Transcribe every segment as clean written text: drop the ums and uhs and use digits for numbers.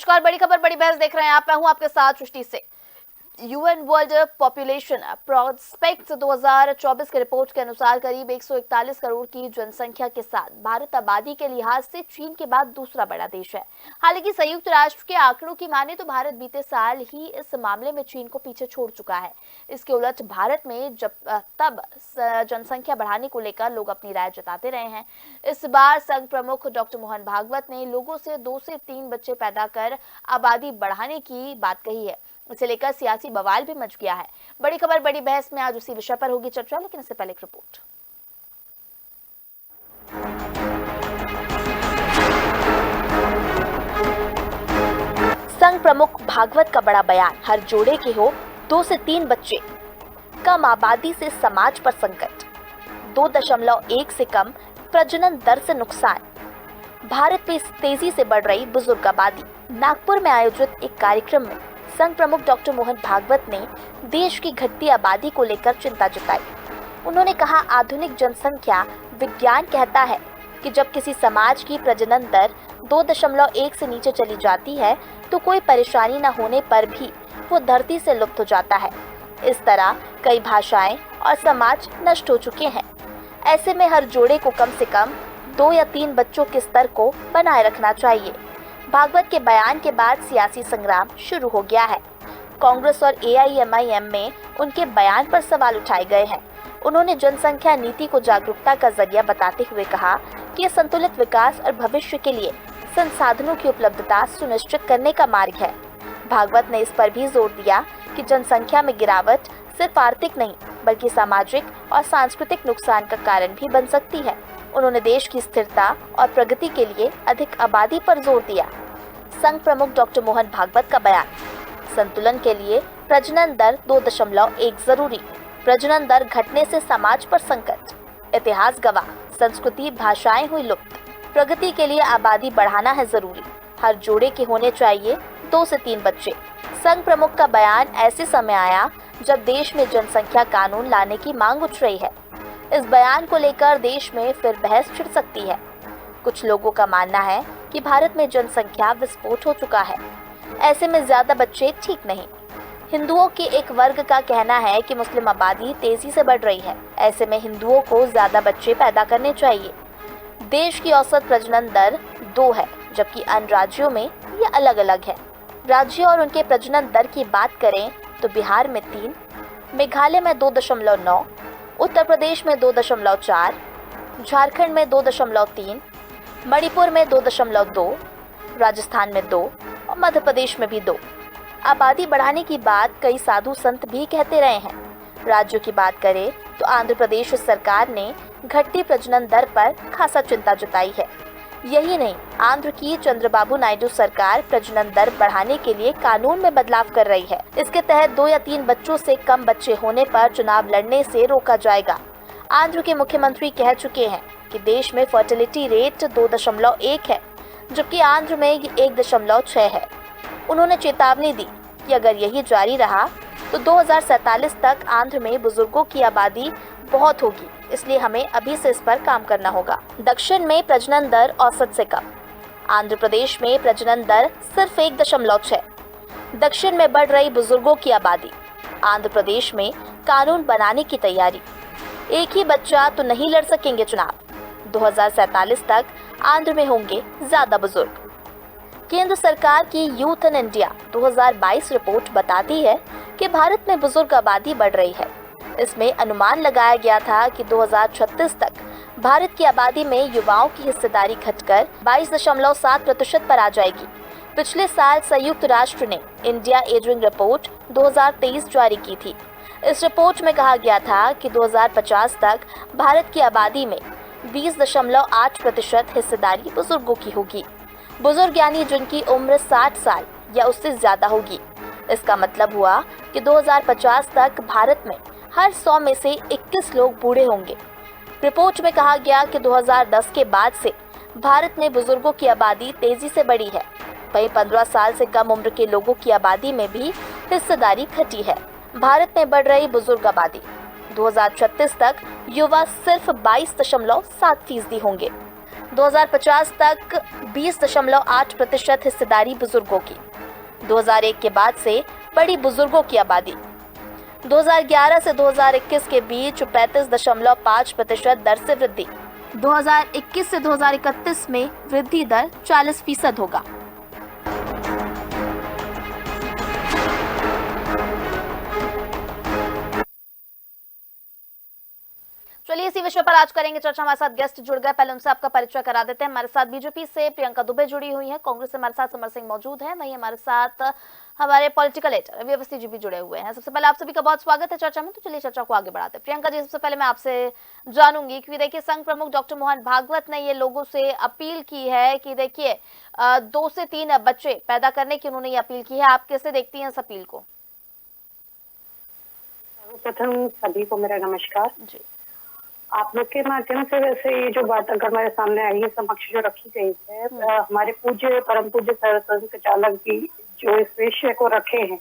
नमस्कार, बड़ी खबर बड़ी बहस देख रहे हैं आप। मैं हूं आपके साथ सृष्टि से। यूएन वर्ल्ड पॉपुलेशन प्रोस्पेक्ट 2024 की रिपोर्ट के अनुसार करीब 141 करोड़ की जनसंख्या के साथ भारत आबादी के लिहाज से चीन के बाद दूसरा बड़ा देश है। हालांकि संयुक्त राष्ट्र के आंकड़ों की माने तो भारत बीते साल ही इस मामले में चीन को पीछे छोड़ चुका है। इसके उलट भारत में तब जनसंख्या बढ़ाने को लेकर लोग अपनी राय जताते रहे हैं। इस बार संघ प्रमुख डॉक्टर मोहन भागवत ने लोगों से 2 से 3 बच्चे पैदा कर आबादी बढ़ाने की बात कही है। इसे लेकर सियासी बवाल भी मच गया है। बड़ी खबर बड़ी बहस में आज उसी विषय पर होगी चर्चा, लेकिन इससे पहले एक रिपोर्ट। संघ प्रमुख भागवत का बड़ा बयान, हर जोड़े के हो 2 से 3 बच्चे, कम आबादी से समाज पर संकट, 2.1 से कम प्रजनन दर से नुकसान, भारत में तेजी से बढ़ रही बुजुर्ग आबादी। नागपुर में आयोजित एक कार्यक्रम में संघ प्रमुख डॉक्टर मोहन भागवत ने देश की घटती आबादी को लेकर चिंता जताई। उन्होंने कहा, आधुनिक जनसंख्या विज्ञान कहता है कि जब किसी समाज की प्रजनन दर 2.1 से नीचे चली जाती है तो कोई परेशानी न होने पर भी वो धरती से लुप्त हो जाता है। इस तरह कई भाषाएं और समाज नष्ट हो चुके हैं। ऐसे में हर जोड़े को कम से कम 2 या 3 बच्चों के स्तर को बनाए रखना चाहिए। भागवत के बयान के बाद सियासी संग्राम शुरू हो गया है। कांग्रेस और एआईएमआईएम में उनके बयान पर सवाल उठाए गए हैं। उन्होंने जनसंख्या नीति को जागरूकता का जरिया बताते हुए कहा कि यह संतुलित विकास और भविष्य के लिए संसाधनों की उपलब्धता सुनिश्चित करने का मार्ग है। भागवत ने इस पर भी जोर दिया कि जनसंख्या में गिरावट सिर्फ आर्थिक नहीं बल्कि सामाजिक और सांस्कृतिक नुकसान का कारण भी बन सकती है। उन्होंने देश की स्थिरता और प्रगति के लिए अधिक आबादी पर जोर दिया। संघ प्रमुख डॉक्टर मोहन भागवत का बयान, संतुलन के लिए प्रजनन दर 2.1 जरूरी, प्रजनन दर घटने से समाज पर संकट, इतिहास गवाह, संस्कृति भाषाएं हुई लुप्त, प्रगति के लिए आबादी बढ़ाना है जरूरी, हर जोड़े के होने चाहिए 2 से 3 बच्चे। संघ प्रमुख का बयान ऐसे समय आया जब देश में जनसंख्या कानून लाने की मांग उठ रही है। इस बयान को लेकर देश में फिर बहस छिड़ सकती है। कुछ लोगों का मानना है कि भारत में जनसंख्या विस्फोट हो चुका है, ऐसे में ज्यादा बच्चे ठीक नहीं। हिंदुओं के एक वर्ग का कहना है कि मुस्लिम आबादी तेजी से बढ़ रही है, ऐसे में हिंदुओं को ज्यादा बच्चे पैदा करने चाहिए। देश की औसत प्रजनन दर 2 है, जबकि अन्य राज्यों में ये अलग अलग है। राज्य और उनके प्रजनन दर की बात करें तो बिहार में 3, मेघालय में 2.9, उत्तर प्रदेश में 2.4, झारखंड में 2.3, मणिपुर में 2.2, राजस्थान में 2 और मध्य प्रदेश में भी 2। आबादी बढ़ाने की बात कई साधु संत भी कहते रहे हैं। राज्यों की बात करें तो आंध्र प्रदेश सरकार ने घटती प्रजनन दर पर खासा चिंता जताई है। यही नहीं, आंध्र की चंद्रबाबू नायडू सरकार प्रजनन दर बढ़ाने के लिए कानून में बदलाव कर रही है। इसके तहत 2 या 3 बच्चों से कम बच्चे होने पर चुनाव लड़ने से रोका जाएगा। आंध्र के मुख्यमंत्री कह चुके हैं कि देश में फर्टिलिटी रेट 2.1 है, जबकि आंध्र में 1.6 है। उन्होंने चेतावनी दी कि अगर यही जारी रहा तो 2047 तक आंध्र में बुजुर्गों की आबादी बहुत होगी, इसलिए हमें अभी से इस पर काम करना होगा। दक्षिण में प्रजनन दर औसत से कम, आंध्र प्रदेश में प्रजनन दर सिर्फ 1.6। दक्षिण में बढ़ रही बुजुर्गों की आबादी, आंध्र प्रदेश में कानून बनाने की तैयारी। एक ही बच्चा तो नहीं लड़ सकेंगे चुनाव, 2047 तक आंध्र में होंगे ज्यादा बुजुर्ग। केंद्र सरकार की यूथ इन इंडिया 2022 रिपोर्ट बताती है कि भारत में बुजुर्ग आबादी बढ़ रही है। इसमें अनुमान लगाया गया था कि 2036 तक भारत की आबादी में युवाओं की हिस्सेदारी घटकर 22.7% पर आ जाएगी। पिछले साल संयुक्त राष्ट्र ने इंडिया एजिंग रिपोर्ट 2023 जारी की थी। इस रिपोर्ट में कहा गया था कि 2050 तक भारत की आबादी में 20.8% हिस्सेदारी बुजुर्गों की होगी। बुजुर्ग यानी जिनकी उम्र 60 साल या उससे ज्यादा होगी। इसका मतलब हुआ कि 2050 तक भारत में हर 100 में से 21 लोग बूढ़े होंगे। रिपोर्ट में कहा गया कि 2010 के बाद से भारत में बुजुर्गों की आबादी तेजी से बढ़ी है। वहीं 15 साल से कम उम्र के लोगों की आबादी में भी हिस्सेदारी घटी है। भारत में बढ़ रही बुजुर्ग आबादी, 2036 तक युवा सिर्फ 22.7% होंगे। 2050 तक 20.8% हिस्सेदारी बुजुर्गों की। 2001 के बाद से बढ़ी बुजुर्गों की आबादी। 2011 से 2021 के बीच 35.5% दर से वृद्धि। 2021 से 2031 में वृद्धि दर 40% होगा। चलिए इसी विषय पर आज करेंगे चर्चा। हमारे साथ गेस्ट जुड़ गए, पहले उनसे आपका परिचय करा देते हैं। हमारे साथ बीजेपी से प्रियंका दुबे जुड़ी हुई हैं, कांग्रेस से हमारे साथ समर सिंह मौजूद है, वहीं हमारे साथ हमारे पॉलिटिकल एडिटर रवि अवस्थी जी भी जुड़े हुए हैं। सबसे पहले आप सभी का बहुत स्वागत है चर्चा में। तो चलिए चर्चा को आगे बढ़ाते हैं। प्रियंका जी, सबसे पहले मैं आपसे जानूंगी कि देखिए संघ प्रमुख डॉक्टर मोहन भागवत ने ये लोगों से अपील की है कि देखिए 2 से 3 बच्चे पैदा करने की उन्होंने ये अपील की है। आप कैसे देखती हैं इस अपील को? सर्वप्रथम सभी को मेरा नमस्कार जी। आप लोग के माध्यम से वैसे ये जो बात अगर हमारे सामने आई है, समक्ष जो रखी गई है, हमारे पूज्य परम पूज्य संघ चालक जी जो इस विषय को रखे हैं,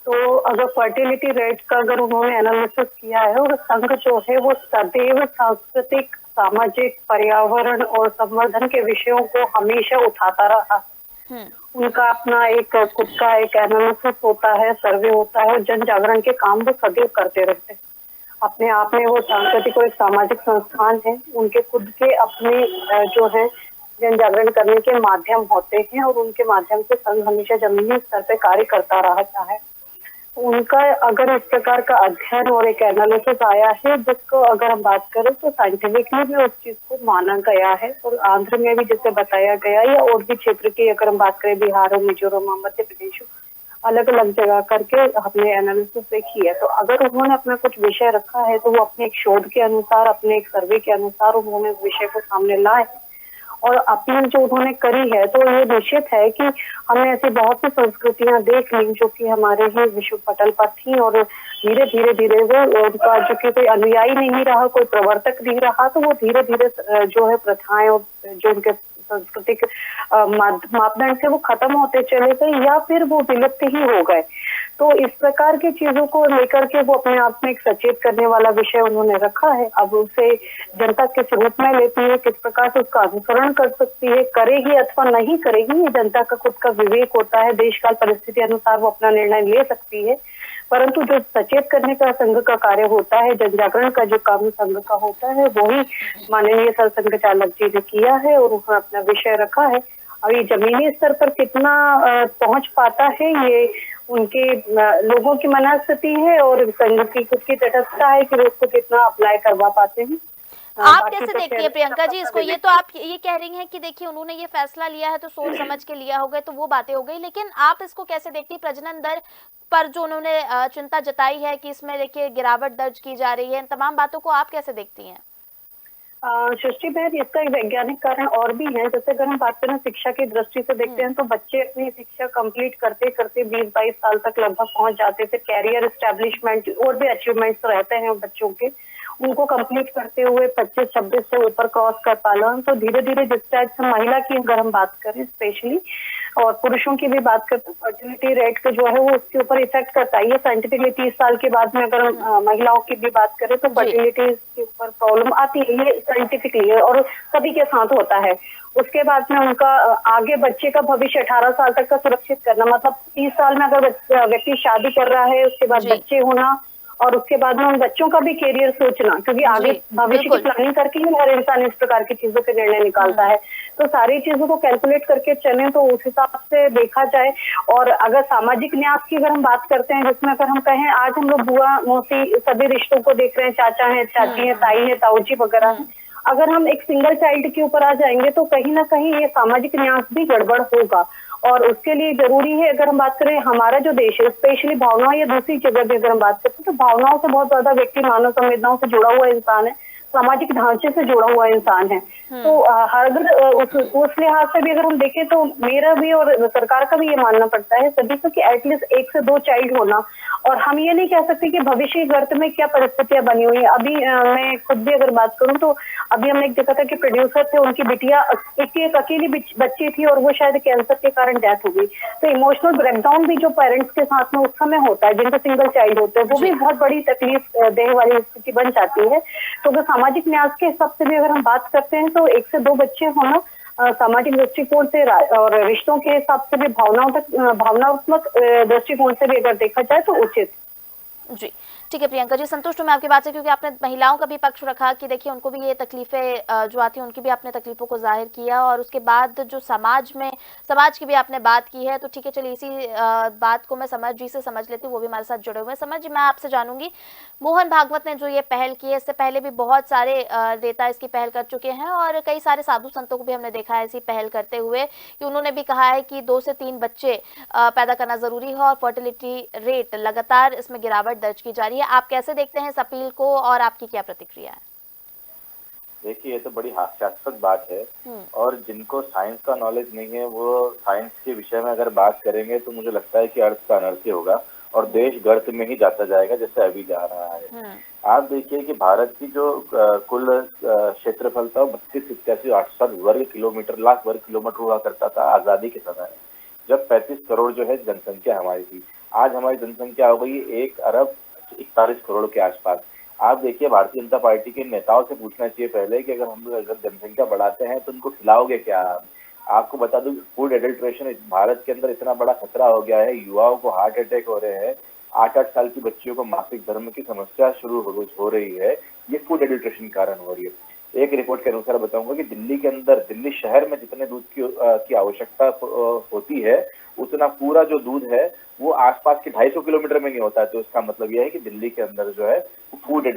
तो अगर फर्टिलिटी रेट का अगर उन्होंने एनालिसिस किया है, और संघ जो है वो सदैव सांस्कृतिक, सामाजिक, पर्यावरण और संवर्धन के विषयों को हमेशा उठाता रहा। उनका अपना एक खुद का एक एनालिसिस होता है, सर्वे होता है, और जन जागरण के काम वो सदैव करते रहते हैं। अपने आप में वो सांस्कृतिक और एक सामाजिक संस्थान है। उनके खुद के अपने जो है जन जागरण करने के माध्यम होते हैं, और उनके माध्यम से संघ हमेशा जमीनी स्तर पे कार्य करता रहता है। उनका अगर इस प्रकार का अध्ययन और एक एनालिसिस आया है, जिसको अगर हम बात करें तो साइंटिफिकली भी उस चीज को माना गया है, और आंध्र में भी जिसे बताया गया, या और भी क्षेत्र की अगर हम बात करें बिहार और मिजोरम, मध्य प्रदेश, अलग अलग जगह करके हमने एनालिसिस देखी है। तो अगर उन्होंने अपना कुछ विषय रखा है, तो वो अपने एक शोध के अनुसार, अपने एक सर्वे के अनुसार उन्होंने उस विषय को सामने लाए, और अपील जो उन्होंने करी है, तो ये निश्चित है कि हमने ऐसी बहुत सी संस्कृतियां देख ली जो कि हमारे ही विश्व पटल पर थी, और धीरे धीरे धीरे वो उनका जो कि कोई अनुयायी नहीं रहा, कोई प्रवर्तक नहीं रहा, तो वो धीरे धीरे जो है प्रथाएं और जो उनके सांस्कृतिक मापदंड से वो खत्म होते चले गए, या फिर वो विलुप्त ही हो गए। तो इस प्रकार की चीजों को लेकर के वो अपने आप में एक सचेत करने वाला विषय उन्होंने रखा है। अब उसे जनता किस रूप में लेती है, किस प्रकार से उसका अनुसरण कर सकती है, करेगी अथवा नहीं करेगी, ये जनता का खुद का विवेक होता है। देश काल परिस्थिति अनुसार वो अपना निर्णय ले सकती है, परंतु जो सचेत करने का संघ का कार्य होता है, जन जागरण का जो काम संघ का होता है, वही माननीय संघ चालक जी ने किया है, और उन्होंने अपना विषय रखा है। अब ये जमीनी स्तर पर कितना पहुंच पाता है, ये उनके लोगों की मनस्थिति है, और संघ की खुद की तटस्थता है कि वो उसको कितना अप्लाई करवा पाते हैं। आप कैसे देखती है प्रियंका जी इसको? ये तो आप ये कह रही हैं कि देखिए उन्होंने ये फैसला लिया है तो सोच समझ के लिया होगा, तो वो बातें हो गई, लेकिन आप इसको कैसे देखती है? प्रजनन दर पर जो उन्होंने चिंता जताई है कि इसमें देखिए गिरावट दर्ज की जा रही है, इन तमाम बातों को आप कैसे देखती हैं? सृष्टि बहन, इसका एक वैज्ञानिक कारण और भी है। जैसे अगर हम बात करें शिक्षा की दृष्टि से देखते हैं, तो बच्चे अपनी शिक्षा कंप्लीट करते करते 20-22 साल तक लगभग पहुंच जाते थे। कैरियर एस्टेब्लिशमेंट और भी अचीवमेंट्स रहते हैं बच्चों के, उनको कंप्लीट करते हुए 25-26 से ऊपर क्रॉस कर पाना। तो धीरे धीरे जिस टाइप से महिला की अगर हम बात करें स्पेशली, और पुरुषों की भी बात करते हैं, फर्टिलिटी रेट का जो है वो उसके ऊपर इफेक्ट करता है। ये साइंटिफिकली 30 साल के बाद में अगर हम महिलाओं की भी बात करें तो फर्टिलिटी के ऊपर प्रॉब्लम आती है, ये साइंटिफिकली है और सभी के साथ होता है। उसके बाद में उनका आगे बच्चे का भविष्य 18 साल तक का सुरक्षित करना, मतलब 30 साल में अगर व्यक्ति शादी कर रहा है, उसके बाद बच्चे होना, और उसके बाद में उन बच्चों का भी कैरियर सोचना, क्योंकि आगे भविष्य की प्लानिंग करके ही हर इंसान इस प्रकार की चीजों के निर्णय निकालता है। तो सारी चीजों को कैलकुलेट करके चलें तो उस हिसाब से देखा जाए। और अगर सामाजिक न्याय की अगर हम बात करते हैं, जिसमें अगर हम कहें आज हम लोग बुआ मौसी सभी रिश्तों को देख रहे हैं, चाचा है, चाची है, ताई है, ताऊजी वगैरह है, अगर हम एक सिंगल चाइल्ड के ऊपर आ जाएंगे तो कहीं ना कहीं ये सामाजिक न्याय भी गड़बड़ होगा। और उसके लिए जरूरी है, अगर हम बात करें हमारा जो देश है स्पेशली भावनाओं या दूसरी जगह भी अगर हम बात करते हैं, तो भावनाओं से बहुत ज्यादा व्यक्ति मानव संवेदनाओं से जुड़ा हुआ इंसान है, सामाजिक ढांचे से जुड़ा हुआ इंसान है। तो अगर उस लिहाज से भी अगर हम देखें तो मेरा भी और सरकार का भी ये मानना पड़ता है सभी को कि एटलीस्ट 1 से 2 चाइल्ड होना। और हम ये नहीं कह सकते कि भविष्य के गर्त में क्या परिस्थितियां बनी हुई है। अभी मैं खुद भी अगर बात करूं तो अभी हमने एक देखा था कि प्रोड्यूसर थे, उनकी बिटिया एक अकेली बच्ची थी और वो शायद कैंसर के कारण डेथ हो गई। तो इमोशनल ब्रेकडाउन भी जो पेरेंट्स के साथ में उस समय होता है, जिनके सिंगल चाइल्ड होते हैं, वो भी बहुत बड़ी तकलीफ देने वाली स्थिति बन जाती है। तो अगर सामाजिक न्याय के हिसाब से भी अगर हम बात करते हैं तो 1 से 2 बच्चे होना सामाजिक दृष्टिकोण से और रिश्तों के हिसाब से भी भावनात्मक दृष्टिकोण से भी अगर देखा जाए तो उचित। जी ठीक है प्रियंका जी, संतुष्ट हूँ मैं आपकी बात से, क्योंकि आपने महिलाओं का भी पक्ष रखा कि देखिए उनको भी ये तकलीफें जो आती हैं उनकी भी आपने तकलीफों को जाहिर किया, और उसके बाद जो समाज की भी आपने बात की है। तो ठीक है, चलिए इसी बात को मैं समर जी से समझ लेती हूँ, वो भी हमारे साथ जुड़े हुए हैं। समर जी, मैं आपसे जानूंगी, मोहन भागवत ने जो ये पहल की है, इससे पहले भी बहुत सारे नेता इसकी पहल कर चुके हैं, और कई सारे साधु संतों को भी हमने देखा है ऐसी पहल करते हुए, कि उन्होंने भी कहा है कि 2 से 3 बच्चे पैदा करना जरूरी है, और फर्टिलिटी रेट लगातार इसमें गिरावट दर्ज की जा रही है। आप कैसे देखते हैं इस अपील को, और आपकी क्या प्रतिक्रिया है? देखिए, ये तो बड़ी हास्यास्पद बात है, और जिनको साइंस का नॉलेज नहीं है वो साइंस के विषय में अगर बात करेंगे तो मुझे लगता है कि अर्थ का अनर्थ होगा और देश गर्त में ही जाता जाएगा जैसे अभी जा रहा है। आप देखिए कि भारत की जो कुल क्षेत्रफल था 32-87 लाख वर्ग किलोमीटर हुआ करता था आजादी के समय, जब 35 करोड़ जो है जनसंख्या हमारी थी। आज हमारी जनसंख्या हो गई 1 अरब 41 करोड़ के आसपास। आप देखिए, भारतीय जनता पार्टी के नेताओं से पूछना चाहिए पहले कि अगर जनसंख्या बढ़ाते हैं तो उनको खिलाओगे क्या? आपको बता दूं, फूड एडल्ट्रेशन भारत के अंदर इतना बड़ा खतरा हो गया है, युवाओं को हार्ट अटैक हो रहे हैं, 8-8 साल की बच्चियों को मासिक धर्म की समस्या शुरू हो रही है, ये फूड एडल्ट्रेशन कारण हो रही है। एक रिपोर्ट के अनुसार बताऊंगा कि दिल्ली के अंदर, दिल्ली शहर में जितने दूध की आवश्यकता होती है, उतना पूरा जो दूध है वो आसपास के 250 किलोमीटर में नहीं होता है। तो इसका मतलब यह है कि दिल्ली के अंदर जो है फूड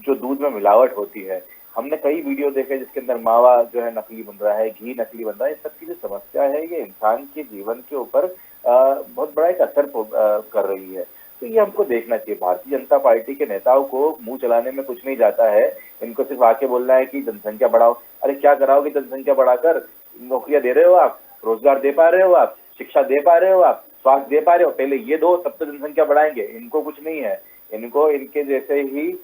जो दूध में मिलावट होती है। हमने कई वीडियो देखे जिसके अंदर मावा जो है नकली बन रहा है, घी नकली बन रहा है। इस सब की जो समस्या है ये इंसान के जीवन के ऊपर बहुत बड़ा एक असर कर रही है। तो ये हमको देखना चाहिए। भारतीय जनता पार्टी के नेताओं को मुंह चलाने में कुछ नहीं जाता है, इनको सिर्फ आके बोलना है कि जनसंख्या बढ़ाओ। अरे क्या कराओगे जनसंख्या बढ़ाकर? नौकरियां दे रहे हो आप, रोजगार दे पा रहे हो आप, शिक्षा दे पा रहे हो आप, स्वास्थ्य दे पा रहे हो? पहले ये दो, तब तो जनसंख्या बढ़ाएंगे। इनको कुछ नहीं है, इनको इनके जैसे ही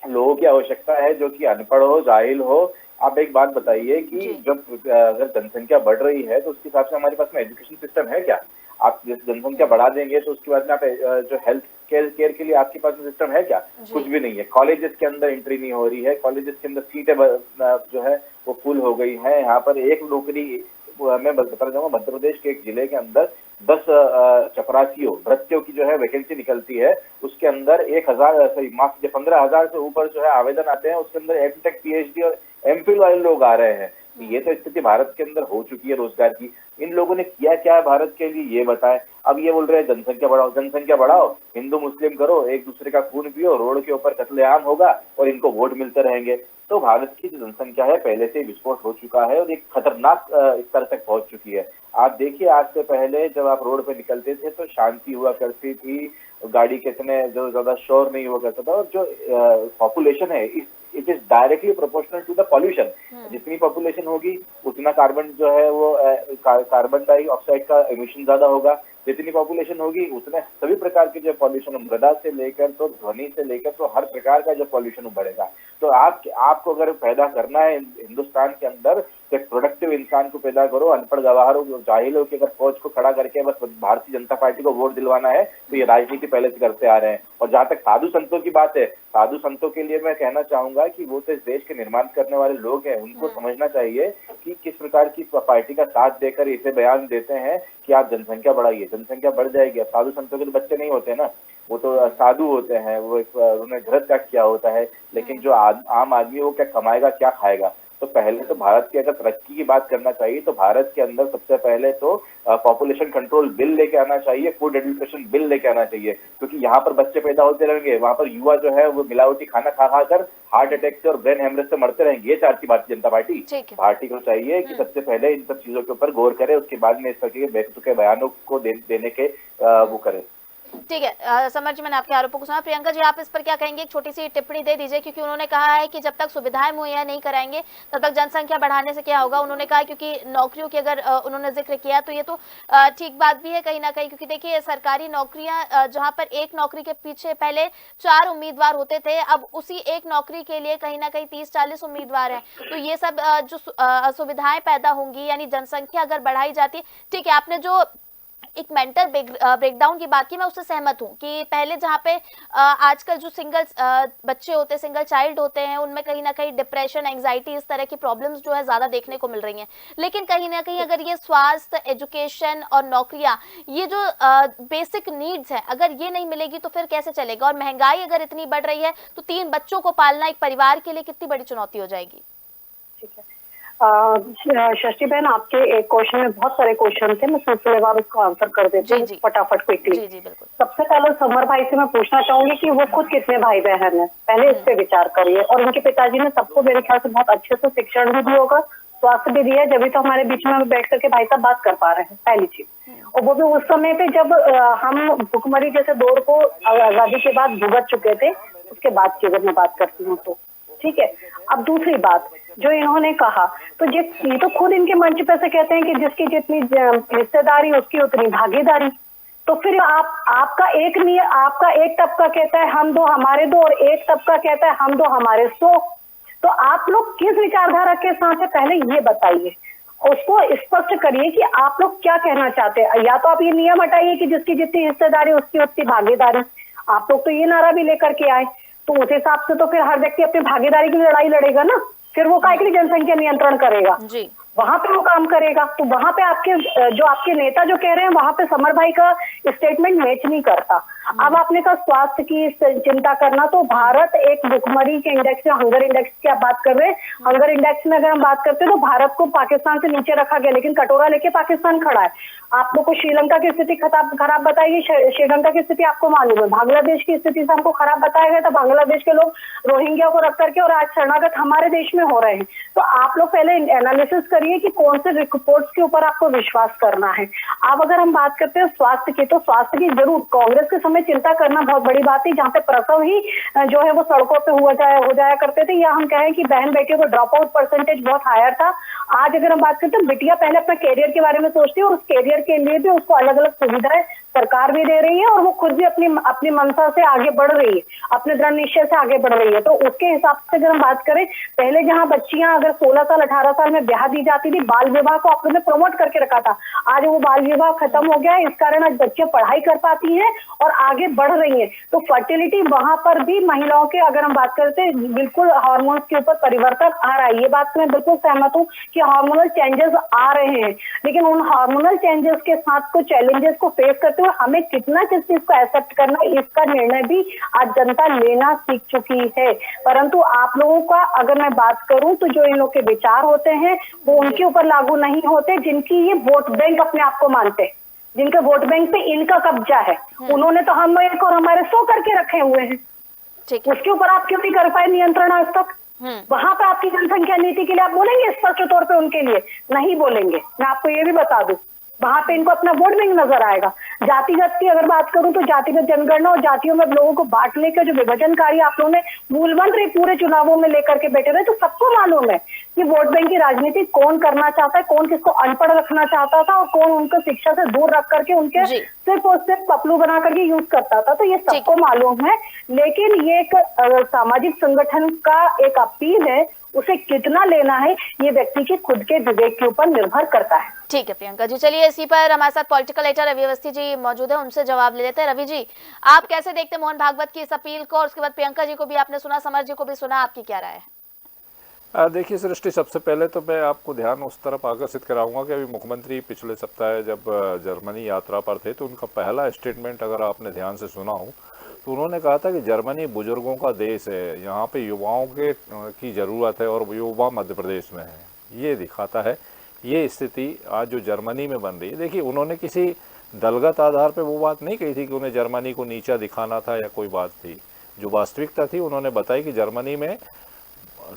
लोगों की आवश्यकता है जो कि अनपढ़ हो, जाहिल हो। आप एक बात बताइए कि जब अगर जनसंख्या बढ़ रही है तो उसके हिसाब से हमारे पास में एजुकेशन सिस्टम है क्या? आप जनसंख्या बढ़ा देंगे तो उसके बाद में आप जो हेल्थ केयर के लिए आपके पास में सिस्टम है क्या? कुछ भी नहीं है। कॉलेजेस के अंदर एंट्री नहीं हो रही है, कॉलेजेस के अंदर सीटें जो है वो फुल हो गई है। यहाँ पर एक नौकरी, मैं बताना चाहूंगा, मध्य प्रदेश के एक जिले के अंदर 10 चपरासियों भ्रत्यों की जो है वैकेंसी निकलती है, उसके अंदर 15,000 से ऊपर जो है आवेदन आते हैं, उसके अंदर एमटेक, पीएचडी और एमफिल वाले लोग आ रहे हैं। ये तो स्थिति भारत के अंदर हो चुकी है रोजगार की। इन लोगों ने किया क्या है भारत के लिए, ये बताएं। अब ये बोल रहे हैं जनसंख्या बढ़ाओ, जनसंख्या बढ़ाओ, हिंदू मुस्लिम करो, एक दूसरे का खून पियो, रोड के ऊपर कत्लेआम होगा और इनको वोट मिलते रहेंगे। तो भारत की जो जनसंख्या है पहले से विस्फोट हो चुका है और एक खतरनाक स्तर तक पहुंच चुकी है। आप देखिए, आज से पहले जब आप रोड पे निकलते थे तो शांति हुआ करती थी, गाड़ी के इतने जो ज्यादा शोर नहीं हुआ करता था, और जो पॉपुलेशन है it is directly proportional to the pollution. जितनी पॉपुलेशन होगी उतना कार्बन जो है वो कार्बन डाइऑक्साइड का एमिशन ज्यादा होगा। जितनी पॉपुलेशन होगी उतने सभी प्रकार के जो पॉल्यूशन, मृदा से लेकर तो ध्वनि से लेकर तो हर प्रकार का जो पॉल्यूशन बढ़ेगा। तो आपको अगर पैदा करना है हिंदुस्तान के अंदर तो एक प्रोडक्टिव इंसान को पैदा करो। अनपढ़ गवारों, जाहिलों की अगर फौज को खड़ा करके बस भारतीय जनता पार्टी को वोट दिलवाना है तो ये राजनीति पहले से करते आ रहे हैं। और जहां तक साधु संतों की बात है, साधु संतों के लिए मैं कहना चाहूंगा कि वो तो इस देश के निर्माण करने वाले लोग हैं, उनको समझना चाहिए कि किस प्रकार की पार्टी का साथ देकर इसे बयान देते हैं कि आप जनसंख्या बढ़ाइए, जनसंख्या बढ़ जाएगी। अब साधु संतों के तो बच्चे नहीं होते ना, वो तो साधु होते हैं, वो उन्हें घृत त्याग किया होता है। लेकिन जो आम आदमी वो क्या कमाएगा, क्या खाएगा? तो पहले तो भारत की अगर तरक्की की बात करना चाहिए तो भारत के अंदर सबसे पहले तो पॉपुलेशन कंट्रोल बिल लेके आना चाहिए, फूड एडल्ट्रेशन बिल लेके आना चाहिए, क्योंकि यहाँ पर बच्चे पैदा होते रहेंगे, वहां पर युवा जो है वो मिलावटी खाना खा खा कर हार्ट अटैक से और ब्रेन हेमरेज से मरते रहेंगे। ये चाहती भारतीय जनता पार्टी को चाहिए कि सबसे पहले इन सब चीजों के ऊपर गौर करे, उसके बाद में इस तरह के बेतुके बयानों को देने के वो करे। ठीक है समर जी, मैंने आपके आरोपों को सुना। प्रियंका जी, आप इस पर क्या कहेंगे? एक छोटी सी टिप्पणी दे दीजिए, क्योंकि उन्होंने कहा है कि जब तक सुविधाएं मुहैया नहीं कराएंगे तब तक जनसंख्या बढ़ाने से क्या होगा। उन्होंने कहा क्योंकि नौकरियों की अगर उन्होंने जिक्र किया तो ये तो ठीक बात भी है कहीं ना कहीं, क्योंकि देखिए सरकारी नौकरियां जहां पर एक नौकरी के पीछे पहले 4 उम्मीदवार होते थे, अब उसी एक नौकरी के लिए कहीं ना कहीं 30-40 उम्मीदवार हैं। तो ये सब जो सुविधाएं पैदा होंगी, यानी जनसंख्या अगर बढ़ाई जाती, ठीक है, आपने जो एक मेंटल ब्रेकडाउन की बात की, मैं उससे सहमत हूँ कि पहले जहाँ पे आजकल जो सिंगल बच्चे होते हैं, सिंगल चाइल्ड होते हैं, उनमें कहीं ना कहीं डिप्रेशन, एंजाइटी, इस तरह की प्रॉब्लम्स जो है ज्यादा देखने को मिल रही हैं। लेकिन कहीं ना कहीं अगर ये स्वास्थ्य, एजुकेशन और नौकरियां, ये जो बेसिक नीड्स है, अगर ये नहीं मिलेगी तो फिर कैसे चलेगा? और महंगाई अगर इतनी बढ़ रही है तो 3 बच्चों को पालना एक परिवार के लिए कितनी बड़ी चुनौती हो जाएगी। ठीक है, षष्ठी बहन, आपके एक क्वेश्चन में बहुत सारे क्वेश्चन थे, मैं सिलसिलेवार उसको आंसर कर देती हूँ फटाफट क्विकली। जी जी बिल्कुल। सबसे पहले समर भाई से मैं पूछना चाहूंगी कि वो खुद कितने भाई बहन हैं, पहले इस पे विचार करिए। और उनके पिताजी ने सबको मेरे ख्याल से बहुत अच्छे से शिक्षण भी दिया होगा, स्वास्थ्य भी दिया, जब भी तो हमारे बीच में बैठ करके भाई साहब बात कर पा रहे हैं, पहली चीज। और वो भी उस समय पे जब हम भुखमरी जैसे दौर को आजादी के बाद भुगत चुके थे, उसके बाद की अगर मैं बात करती हूँ तो ठीक है। अब दूसरी बात जो इन्होंने कहा, तो ये तो खुद इनके मंच पे से कहते हैं कि जिसकी जितनी हिस्सेदारी उसकी उतनी भागीदारी। तो फिर आपका एक तबका कहता है हम दो हमारे दो, और एक तबका कहता है हम दो हमारे 100। तो आप लोग किस विचारधारा के साथ है, पहले ये बताइए, उसको स्पष्ट करिए कि आप लोग क्या कहना चाहते हैं। या तो आप ये नियम हटाइए कि जिसकी जितनी हिस्सेदारी उसकी उतनी भागीदारी। आप लोग तो ये नारा भी लेकर के आए, तो उस हिसाब से तो फिर हर व्यक्ति अपनी भागीदारी की लड़ाई लड़ेगा ना, फिर वो काहे के लिए जनसंख्या नियंत्रण करेगा जी, वहां पे वो काम करेगा। तो वहां पे आपके नेता जो कह रहे हैं, वहां पे समर भाई का स्टेटमेंट मैच नहीं करता। अब आपने कहा स्वास्थ्य की चिंता करना, तो भारत एक भुखमरी के इंडेक्स में, हंगर इंडेक्स की आप बात कर रहे हैं, हंगर इंडेक्स में अगर हम बात करते हैं तो भारत को पाकिस्तान से नीचे रखा गया, लेकिन कटोरा लेके पाकिस्तान खड़ा है। आप लोग को श्रीलंका की स्थिति खराब बताएगी, श्रीलंका की स्थिति आपको मालूम है, बांग्लादेश की स्थिति से हमको खराब बताया गया था, बांग्लादेश के लोग रोहिंग्या को रख करके और आज शरणागत हमारे देश में हो रहे हैं। तो आप लोग पहले एनालिसिस करिए कि कौन से रिपोर्ट्स के ऊपर आपको विश्वास करना है। अब अगर हम बात करते हैं स्वास्थ्य की, तो स्वास्थ्य की जरूर कांग्रेस के समय चिंता करना बहुत बड़ी बात है, जहाँ पे प्रसव ही जो है वो सड़कों पे हो जाया करते थे, या हम कहें कि बहन बेटियों को ड्रॉप आउट परसेंटेज बहुत हायर था। आज अगर हम बात करते हैं, बिटिया पहले अपना कैरियर के बारे में सोचती है, और उस कैरियर के लिए भी उसको अलग अलग सुविधाएं सरकार भी दे रही है, और वो खुद भी अपनी मंशा से आगे बढ़ रही है, अपने दृढ़ निश्चय से आगे बढ़ रही है। तो उसके हिसाब से अगर हम बात करें, पहले जहां बच्चियां अगर 16 साल 18 साल में ब्याह दी जाती थी, बाल विवाह को आपने प्रमोट करके रखा था, आज वो बाल विवाह खत्म हो गया है। इस कारण आज बच्चे पढ़ाई कर पाती हैं और आगे बढ़ रही हैं। तो फर्टिलिटी वहां पर भी महिलाओं के अगर हम बात करते हैं, बिल्कुल हार्मोन्स के ऊपर परिवर्तन आ रहा है। ये बात मैं बिल्कुल सहमत हूँ कि हार्मोनल चेंजेस आ रहे हैं, लेकिन उन हार्मोनल चेंजेस के साथ कुछ चैलेंजेस को फेस करते हुए हमें कितना किस चीज को एक्सेप्ट करना, इसका निर्णय भी आज जनता लेना सीख चुकी है। परंतु आप लोगों का अगर मैं बात करूं, तो जो इन लोग के विचार होते हैं वो उनके ऊपर लागू नहीं होते जिनकी ये वोट बैंक अपने आप को मानते हैं, जिनके वोट बैंक पे इनका कब्जा है। उन्होंने तो हम एक और हमारे 100 करके रखे हुए हैं, उसके ऊपर आप क्यों नहीं कर पाए नियंत्रण आज तक? वहां पे आपकी जनसंख्या नीति के लिए आप बोलेंगे स्पष्ट तौर पे? उनके लिए नहीं बोलेंगे, मैं आपको ये भी बता दूं। वहां पे इनको अपना वोट बैंक नजर आएगा। जातिगत की अगर बात करूं, तो जातिगत जनगणना और जातियों में लोगों को बांटने का जो विभाजनकारी आप लोगों ने मूलमंत्र पूरे चुनावों में लेकर के बैठे हुए, तो सबको मालूम है कि वोट बैंक की राजनीति कौन करना चाहता है, कौन किसको अनपढ़ रखना चाहता था और कौन उनको शिक्षा से दूर रख करके उनके सिर्फ और सिर्फ पपलू बना करके यूज करता था। तो ये सबको मालूम है, लेकिन ये एक सामाजिक संगठन का एक अपील है, उसे कितना लेना है ये व्यक्ति के खुद के विवेक के ऊपर निर्भर करता है। ठीक है प्रियंका जी, चलिए इसी पर हमारे साथ पॉलिटिकल एडिटर रवि अवस्थी जी मौजूद है, उनसे जवाब ले लेते हैं। रवि जी, आप कैसे देखते हैं मोहन भागवत की इस अपील को, और उसके बाद प्रियंका जी को भी आपने सुना, समर जी को भी सुना, आपकी क्या राय है? देखिए सृष्टि, सबसे पहले तो मैं आपको ध्यान उस तरफ आकर्षित कराऊंगा कि अभी मुख्यमंत्री पिछले सप्ताह जब जर्मनी यात्रा पर थे, तो उनका पहला स्टेटमेंट अगर आपने ध्यान से सुना हो, तो उन्होंने कहा था कि जर्मनी बुजुर्गों का देश है, यहाँ पे युवाओं की ज़रूरत है और युवा मध्य प्रदेश में है। ये दिखाता है ये स्थिति आज जो जर्मनी में बन रही है। देखिए, उन्होंने किसी दलगत आधार पे वो बात नहीं कही थी कि उन्हें जर्मनी को नीचा दिखाना था या कोई बात थी। जो वास्तविकता थी उन्होंने बताई कि जर्मनी में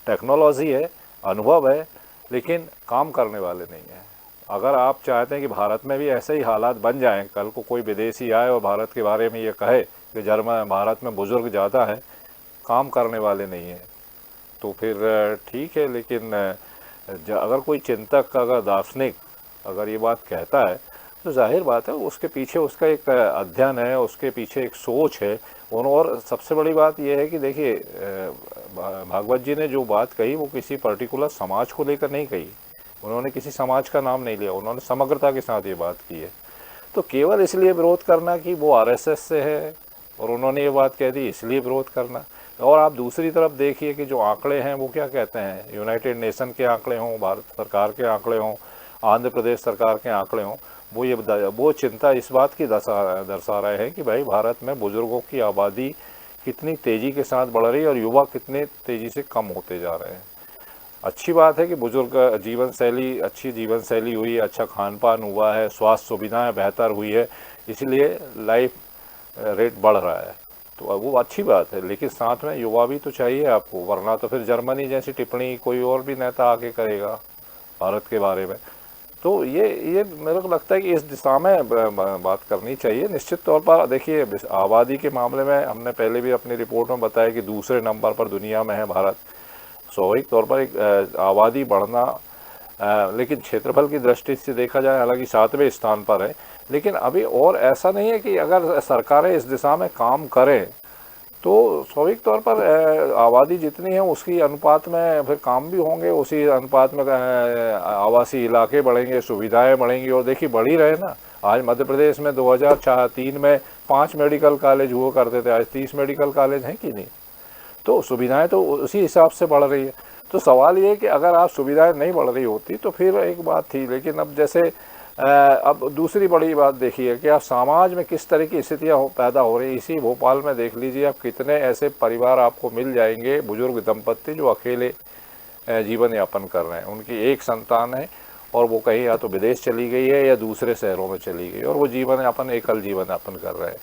टेक्नोलॉजी है, अनुभव है, लेकिन काम करने वाले नहीं हैं। अगर आप चाहते हैं कि भारत में भी ऐसे ही हालात बन जाएं, कल को कोई विदेशी आए और भारत के बारे में ये कहे कि भारत में बुजुर्ग ज़्यादा है, काम करने वाले नहीं हैं, तो फिर ठीक है। लेकिन अगर कोई चिंतक, अगर दार्शनिक अगर ये बात कहता है, तो जाहिर बात है उसके पीछे उसका एक अध्ययन है, उसके पीछे एक सोच है। और सबसे बड़ी बात यह है कि देखिए, भागवत जी ने जो बात कही वो किसी पर्टिकुलर समाज को लेकर नहीं कही, उन्होंने किसी समाज का नाम नहीं लिया, उन्होंने समग्रता के साथ ये बात की है। तो केवल इसलिए विरोध करना कि वो आरएसएस से है और उन्होंने ये बात कह दी इसलिए विरोध करना। और आप दूसरी तरफ देखिए कि जो आंकड़े हैं वो क्या कहते हैं, यूनाइटेड नेशन के आंकड़े हों, भारत सरकार के आंकड़े हों, आंध्र प्रदेश सरकार के आंकड़े हों, वो चिंता इस बात की दर्शा रहे हैं कि भाई भारत में बुजुर्गों की आबादी कितनी तेज़ी के साथ बढ़ रही है और युवा कितने तेज़ी से कम होते जा रहे हैं। अच्छी बात है कि बुजुर्ग अच्छी जीवन शैली हुई है, अच्छा खान पान हुआ है, स्वास्थ्य सुविधाएं बेहतर हुई है, इसलिए लाइफ रेट बढ़ रहा है, तो अब वो अच्छी बात है। लेकिन साथ में युवा भी तो चाहिए आपको, वरना तो फिर जर्मनी जैसी टिप्पणी कोई और भी नेता आके करेगा भारत के बारे में। तो ये मेरे को लगता है कि इस दिशा में बात करनी चाहिए। निश्चित तौर पर देखिए, आबादी के मामले में हमने पहले भी अपनी रिपोर्ट में बताया कि दूसरे नंबर पर दुनिया में है भारत। स्वाभाविक तौर पर एक आबादी बढ़ना, लेकिन क्षेत्रफल की दृष्टि से देखा जाए हालांकि 7वें स्थान पर है। लेकिन अभी और ऐसा नहीं है कि अगर सरकारें इस दिशा में काम करें तो स्वाभाविक तौर पर आबादी जितनी है उसकी अनुपात में फिर काम भी होंगे, उसी अनुपात में आवासीय इलाके बढ़ेंगे, सुविधाएं बढ़ेंगी। और देखिए बढ़ ही रहे ना, आज मध्य प्रदेश में 2003 में 5 मेडिकल कॉलेज हुआ करते थे, आज 30 मेडिकल कॉलेज हैं कि नहीं। तो सुविधाएं तो उसी हिसाब से बढ़ रही है। तो सवाल ये है कि अगर आप सुविधाएं नहीं बढ़ रही होती तो फिर एक बात थी, लेकिन अब जैसे अब दूसरी बड़ी बात देखिए कि आप समाज में किस तरह की स्थितियाँ पैदा हो रही। इसी भोपाल में देख लीजिए आप, कितने ऐसे परिवार आपको मिल जाएंगे, बुजुर्ग दंपत्ति जो अकेले जीवन यापन कर रहे हैं, उनकी एक संतान है और वो कहीं या तो विदेश चली गई है या दूसरे शहरों में चली गई और वो जीवन यापन एकल जीवन यापन कर रहे हैं।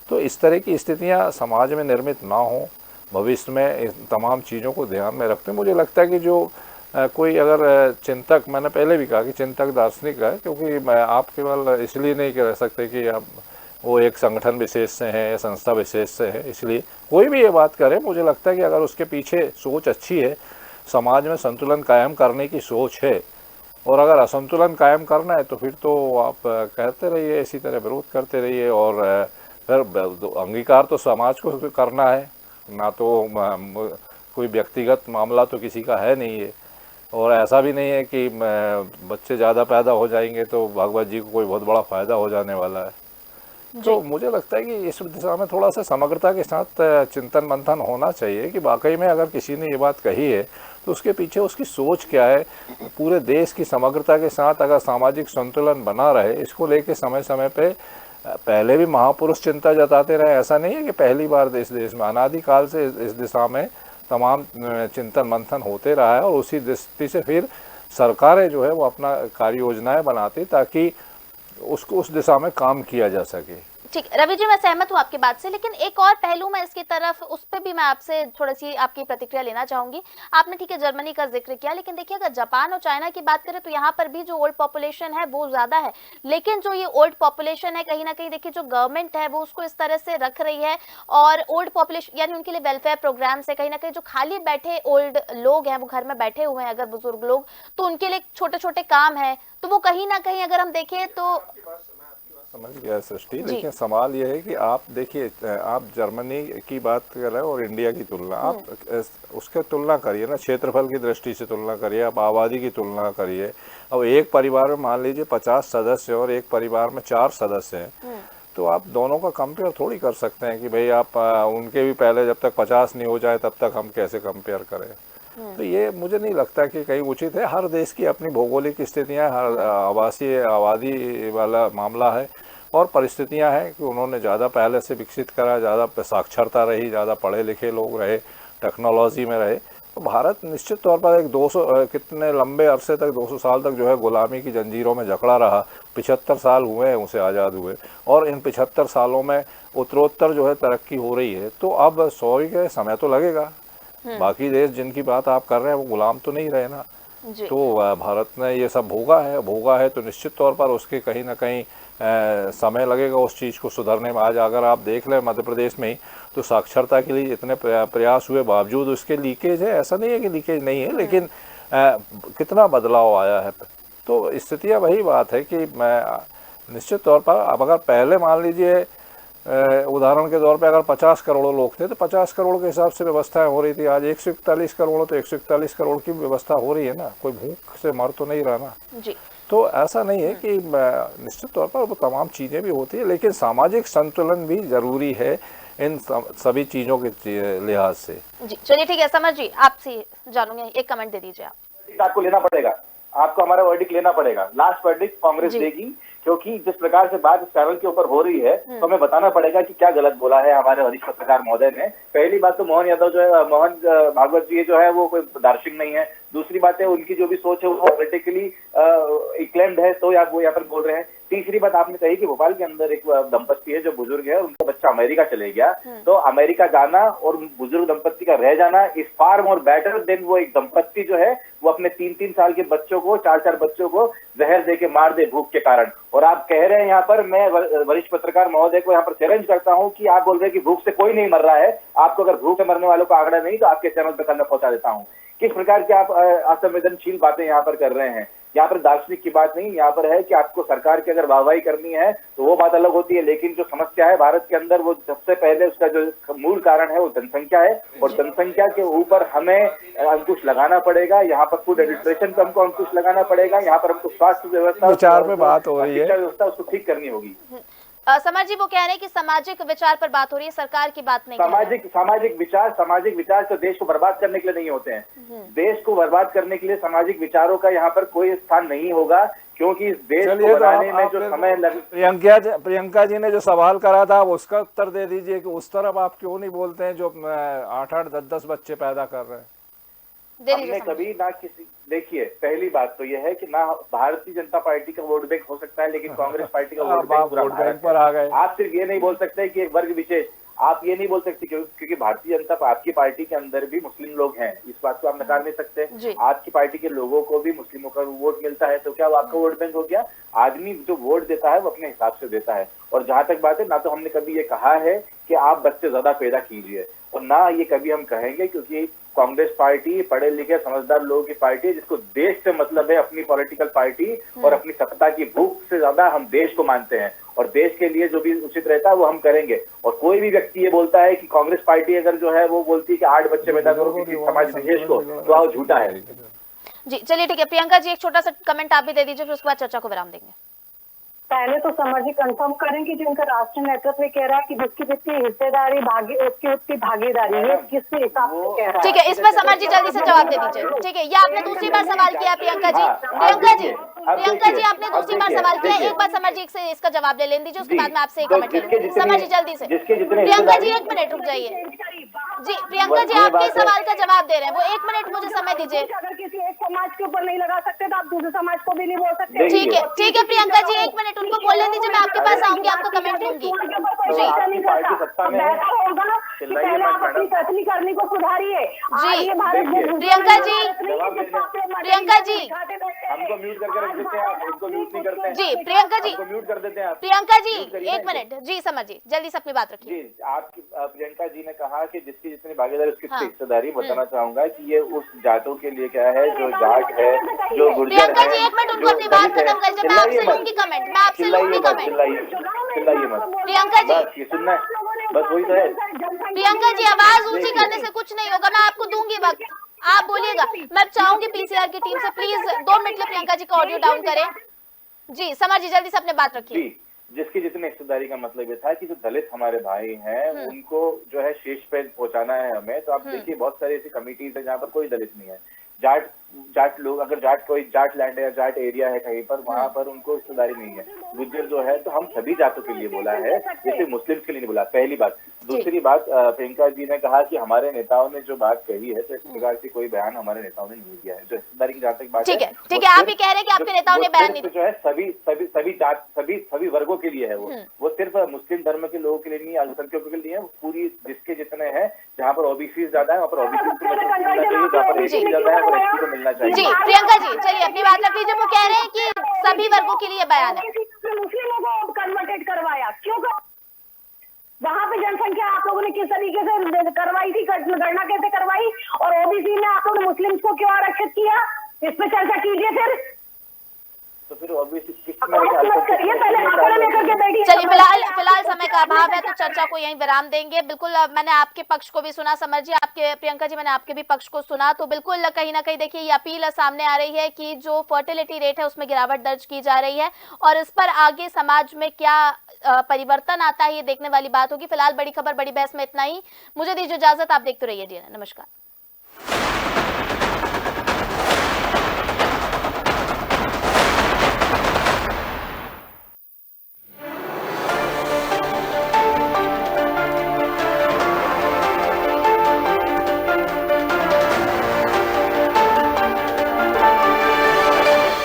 तो इस तरह की स्थितियाँ समाज में निर्मित ना हो, भविष्य में इन तमाम चीज़ों को ध्यान में रखते मुझे लगता है कि जो कोई अगर चिंतक, मैंने पहले भी कहा कि चिंतक दार्शनिक है, क्योंकि मैं आप केवल इसलिए नहीं कह सकते कि आप वो एक संगठन विशेष से हैं या संस्था विशेष से है, इसलिए कोई भी ये बात करे, मुझे लगता है कि अगर उसके पीछे सोच अच्छी है, समाज में संतुलन कायम करने की सोच है, और अगर असंतुलन कायम करना है तो फिर तो आप कहते रहिए, इसी तरह विरोध करते रहिए। और फिर अंगीकार तो समाज को करना है ना, तो कोई व्यक्तिगत मामला तो किसी का है नहीं है। और ऐसा भी नहीं है कि बच्चे ज़्यादा पैदा हो जाएंगे तो भागवत जी को कोई बहुत बड़ा फ़ायदा हो जाने वाला है। तो मुझे लगता है कि इस दिशा में थोड़ा सा समग्रता के साथ चिंतन मंथन होना चाहिए कि वाकई में अगर किसी ने ये बात कही है तो उसके पीछे उसकी सोच क्या है। पूरे देश की समग्रता के साथ अगर सामाजिक संतुलन बना रहे, इसको लेके समय समय पे पहले भी महापुरुष चिंता जताते रहे। ऐसा नहीं है कि पहली बार इस देश में, अनादिकाल से इस दिशा में तमाम चिंतन मंथन होते रहा है और उसी दृष्टि से फिर सरकारें जो है वो अपना कार्य योजनाएं बनाती ताकि उसको उस दिशा में काम किया जा सके। ठीक, रवि जी मैं सहमत हूँ आपकी बात से, लेकिन एक और पहलू मैं इसकी तरफ, उस पर भी मैं आपसे थोड़ी सी आपकी प्रतिक्रिया लेना चाहूंगी। आपने ठीक है जर्मनी का जिक्र किया, लेकिन देखिए अगर जापान और चाइना की बात करें तो यहाँ पर भी जो ओल्ड पॉपुलेशन है वो ज्यादा है, लेकिन जो ये ओल्ड पॉपुलेशन है कहीं ना कहीं देखिए जो गवर्नमेंट है वो उसको इस तरह से रख रही है और ओल्ड पॉपुलेशन यानी उनके लिए वेलफेयर प्रोग्राम से कहीं ना कहीं जो खाली बैठे ओल्ड लोग हैं, वो घर में बैठे हुए हैं अगर बुजुर्ग लोग, तो उनके लिए छोटे छोटे काम है, तो वो कहीं ना कहीं अगर हम देखें तो समझ गया सृष्टि। लेकिन सवाल यह है कि आप देखिए, आप जर्मनी की बात कर रहे हो और इंडिया की तुलना, आप उसके तुलना करिए ना, क्षेत्रफल की दृष्टि से तुलना करिए, आप आबादी की तुलना करिए। अब एक परिवार में मान लीजिए 50 सदस्य और एक परिवार में 4 सदस्य हैं, तो आप दोनों का कंपेयर थोड़ी कर सकते हैं कि भाई आप उनके भी पहले जब तक 50 नहीं हो जाए तब तक हम कैसे कंपेयर करें। तो ये मुझे नहीं लगता कि कहीं उचित है। हर देश की अपनी भौगोलिक स्थितियां, हर आवासीय आबादी वाला मामला है और परिस्थितियां हैं कि उन्होंने ज़्यादा पहले से विकसित करा, ज़्यादा साक्षरता रही, ज़्यादा पढ़े लिखे लोग रहे, टेक्नोलॉजी में रहे। तो भारत निश्चित तौर पर एक 200 कितने लंबे अरसे तक, 200 साल तक जो है गुलामी की जंजीरों में जकड़ा रहा। 75 साल हुए हैं उसे आज़ाद हुए और इन 75 सालों में उत्तरोत्तर जो है तरक्की हो रही है। तो अब 100 के समय तो लगेगा। बाकी देश जिनकी बात आप कर रहे हैं वो गुलाम तो नहीं रहे ना। तो भारत ने ये सब भोगा है तो निश्चित तौर पर उसके कहीं ना कहीं समय लगेगा उस चीज़ को सुधरने में। आज अगर आप देख लें मध्य प्रदेश में ही तो साक्षरता के लिए इतने प्रयास हुए बावजूद उसके लीकेज है। ऐसा नहीं है कि लीकेज नहीं है, लेकिन कितना बदलाव आया है। तो स्थितियाँ वही बात है कि मैं निश्चित तौर पर अब अगर पहले मान लीजिए उदाहरण के तौर पे अगर 50 करोड़ लोग थे तो 50 करोड़ के हिसाब से व्यवस्थाएं हो रही थी। आज 141 करोड़ तो 141 करोड़ की व्यवस्था हो रही है ना, कोई भूख से मर तो नहीं रहा ना। जी तो ऐसा नहीं है कि निश्चित तौर पर वो तमाम चीज़ें भी होती है, लेकिन सामाजिक संतुलन भी ज़रूरी है इन सभी चीज़ों के लिहाज से। जी चलिए ठीक है, समर जी आपसे जानूंगे, एक कमेंट दे दीजिए आप। आपको लेना पड़ेगा, आपको हमारा वर्डिक्ट लेना पड़ेगा। लास्ट वर्डिक्ट कांग्रेस देगी, क्योंकि जिस प्रकार से बात इस चैनल के ऊपर हो रही है तो हमें बताना पड़ेगा कि क्या गलत बोला है हमारे वरिष्ठ पत्रकार महोदय ने। पहली बात तो मोहन यादव जो है, मोहन भागवत जी जो है वो कोई दार्शनिक नहीं है। दूसरी बात है उनकी जो भी सोच है वो पॉलिटिकली इक्लेम्ड है, तो वो यहाँ पर बोल रहे हैं। तीसरी बात आपने कही कि भोपाल के अंदर एक दंपत्ति है जो बुजुर्ग है, उनका बच्चा अमेरिका चले गया, तो अमेरिका जाना और बुजुर्ग दंपत्ति का रह जाना is far more better than वो एक दंपत्ति जो है वो अपने 3-3 साल के बच्चों को, 4-4 बच्चों को जहर दे के मार दे भूख के कारण। और आप कह रहे हैं यहाँ पर, मैं वरिष्ठ पत्रकार महोदय को यहाँ पर चैलेंज करता हूँ कि आप बोल रहे हैं कि भूख से कोई नहीं मर रहा है। आपको अगर भूख से मरने वालों का आंकड़ा नहीं तो आपके चैनल पर कल मैं पहुंचा देता हूँ। किस प्रकार की आप असंवेदनशील बातें यहाँ पर कर रहे हैं। यहाँ पर दार्शनिक की बात नहीं, यहाँ पर है कि आपको सरकार की अगर वाहवाही करनी है तो वो बात अलग होती है, लेकिन जो समस्या है भारत के अंदर वो सबसे पहले उसका जो मूल कारण है वो जनसंख्या है, और जनसंख्या के ऊपर हमें अंकुश लगाना पड़ेगा। यहाँ पर फूड एडमिनिस्ट्रेशन पर हमको अंकुश लगाना पड़ेगा, यहाँ पर हमको स्वास्थ्य व्यवस्था, विचार में बात हो रही है, शिक्षा व्यवस्था उसको ठीक करनी होगी। समर जी वो कह रहे हैं कि सामाजिक विचार पर बात हो रही है, सरकार की बात नहीं। सामाजिक विचार तो देश को बर्बाद करने के लिए नहीं होते हैं। देश को बर्बाद करने के लिए सामाजिक विचारों का यहाँ पर कोई स्थान नहीं होगा, क्योंकि इस देश को बनाने में जो समय प्रियंका जी ने जो सवाल करा था उसका उत्तर दे दीजिए कि उस तरफ आप क्यों नहीं बोलते हैं जो 8-8, 10-10 बच्चे पैदा कर रहे हैं। हमने कभी ना किसी, देखिए पहली बात तो यह है कि ना भारतीय जनता पार्टी का वोट बैंक हो सकता है, लेकिन कांग्रेस पार्टी का वोट बैंक पर आ गए। आप सिर्फ ये नहीं बोल सकते कि एक वर्ग विशेष, आप ये नहीं बोल सकते क्योंकि भारतीय जनता आपकी पार्टी के अंदर भी मुस्लिम लोग हैं, इस बात को आप नकार नहीं सकते। आपकी पार्टी के लोगों को भी मुस्लिमों का वोट मिलता है, तो क्या वो आपका वोट बैंक हो गया? आदमी जो वोट देता है वो अपने हिसाब से देता है। और जहां तक बात है, ना तो हमने कभी ये कहा है कि आप बच्चे ज्यादा पैदा कीजिए, और ना ये कभी हम कहेंगे, क्योंकि कांग्रेस पार्टी पढ़े लिखे समझदार लोगों की पार्टी है, जिसको देश से मतलब है, अपनी पॉलिटिकल पार्टी और अपनी सत्ता की भूख से ज्यादा हम देश को मानते हैं, और देश के लिए जो भी उचित रहता है वो हम करेंगे। और कोई भी व्यक्ति ये बोलता है कि कांग्रेस पार्टी अगर जो है वो बोलती है कि 8 बच्चे पैदा करो किसी समाज विशेष को, तो वो झूठा है। जी चलिए ठीक है, प्रियंका जी एक छोटा सा कमेंट आप भी दे दीजिए, फिर उसके बाद चर्चा को विराम देंगे। पहले तो समर जी कंफर्म करें कि जो इनका राष्ट्रीय नेतृत्व कह रहा है कि जिसकी जितनी हिस्सेदारी उसकी उतनी भागीदारी है, किस हिसाब से कह रहा है। ठीक है, इस पर समर जी जल्दी से जवाब दे दीजिए। ठीक है, ये आपने दूसरी बार सवाल किया प्रियंका जी। प्रियंका जी आपने दूसरी बार सवाल किया, एक बार समर जी से इसका जवाब ले लेने दीजिए, उसके बाद मैं आपसे एक कमेंट लूंगी। समर जी जल्दी से। प्रियंका जी 1 मिनट रुक जाइए। जी प्रियंका जी आपके सवाल का जवाब दे रहे हैं, वो 1 मिनट मुझे समय दीजिए। अगर किसी एक समाज के ऊपर नहीं लगा सकते तो आप दूसरे समाज को भी नहीं बोल सकते। ठीक है प्रियंका जी 1 मिनट उनको बोलने दीजिए, मैं आपके पास आऊंगी, आपको कमेंट दूंगी। जी करनी को सुधारिए। जी प्रियंका जी हमको म्यूट करके रख देते हैं, आप उनको म्यूट नहीं करते हैं। जी प्रियंका जी म्यूट कर देते हैं आप। प्रियंका जी 1 मिनट। जी समझ जी जल्दी से अपनी बात रखिए। जी आपकी प्रियंका जी ने कहा कि जिसकी जितनी भागीदारी उसकी हिस्सेदारी, बताना चाहूंगा कि ये उस जाटों के लिए क्या है, जो जाट है, जो गुर्जर है। प्रियंका जी 1 मिनट उनको अपनी बात खत्म कर दीजिए, मैं आपसे लूंगी कमेंट, मैं आपसे लूंगी कमेंट। चिल्लाइए मत प्रियंका जी, ये सुनना है, बस वही तो है। प्रियंका जी आवाज ऊंची करने से कुछ नहीं होगा, मैं आपको दूंगी वक्त, आप बोलिएगा। मैं चाहूंगी पीसीआर की टीम से प्लीज 2 मिनट में प्रियंका जी का ऑडियो डाउन करें। जी समर जी जल्दी से अपने बात रखिए। जिसकी जितनी हिस्सेदारी का मतलब ये था कि जो दलित हमारे भाई हैं उनको जो है शीर्ष पे पहुंचाना है हमें। तो आप देखिए बहुत सारी ऐसी कमिटीज है जहाँ पर कोई दलित नहीं है। जाट लोग, अगर कोई जाट लैंड है या जाट एरिया है कहीं पर, वहां पर उनको हिस्सेदारी नहीं है। गुज्जर जो है, तो हम सभी जातों के लिए बोला है, जैसे मुस्लिम के लिए नहीं बोला, पहली बात। दूसरी बात, प्रियंका जी ने कहा कि हमारे नेताओं ने जो बात कही है, तो इस प्रकार की कोई बयान हमारे नेताओं ने नहीं दिया है। जो हिस्सेदारी की जहाँ तक बात है, ठीक है, आप ही कह रहे हैं कि आपके नेताओं ने बयान नहीं दिया, जो है सभी वर्गों के लिए है। वो सिर्फ मुस्लिम धर्म के लोगों के लिए नहीं, अल्पसंख्यकों के लिए, पूरी जिसके जितने हैं, जहाँ पर ओबीसी ज्यादा है वहाँ पर ओबीसी को मिलना चाहिए, जहाँ पर एससी ज्यादा है वहाँ पर एससी को मिलना चाहिए। जी प्रियंका जी चलिए अपनी बात रख लीजिए। वो कह रहे हैं कि सभी वर्गों के लिए बयान है। मुस्लिमों को कन्वर्टेड करवाया क्यों? वहां पे जनसंख्या आप लोगों ने किस तरीके से करवाई थी, गणना कैसे करवाई, और ओबीसी में आप लोगों ने मुस्लिम्स को क्यों आरक्षित किया, इस पे चर्चा कीजिए फिर। तो फिर अभी चलिए फिलहाल समय का अभाव है तो चर्चा को यहीं विराम देंगे। बिल्कुल मैंने आपके पक्ष को भी सुना, समर जी आपके, प्रियंका जी मैंने आपके भी पक्ष को सुना, तो बिल्कुल कहीं ना कहीं देखिए ये अपील सामने आ रही है कि जो फर्टिलिटी रेट है उसमें गिरावट दर्ज की जा रही है और इस पर आगे समाज में क्या परिवर्तन आता है ये देखने वाली बात होगी। फिलहाल बड़ी खबर बड़ी बहस में इतना ही, मुझे दीजिए इजाजत, आप देखते रहिए डीएनए। नमस्कार।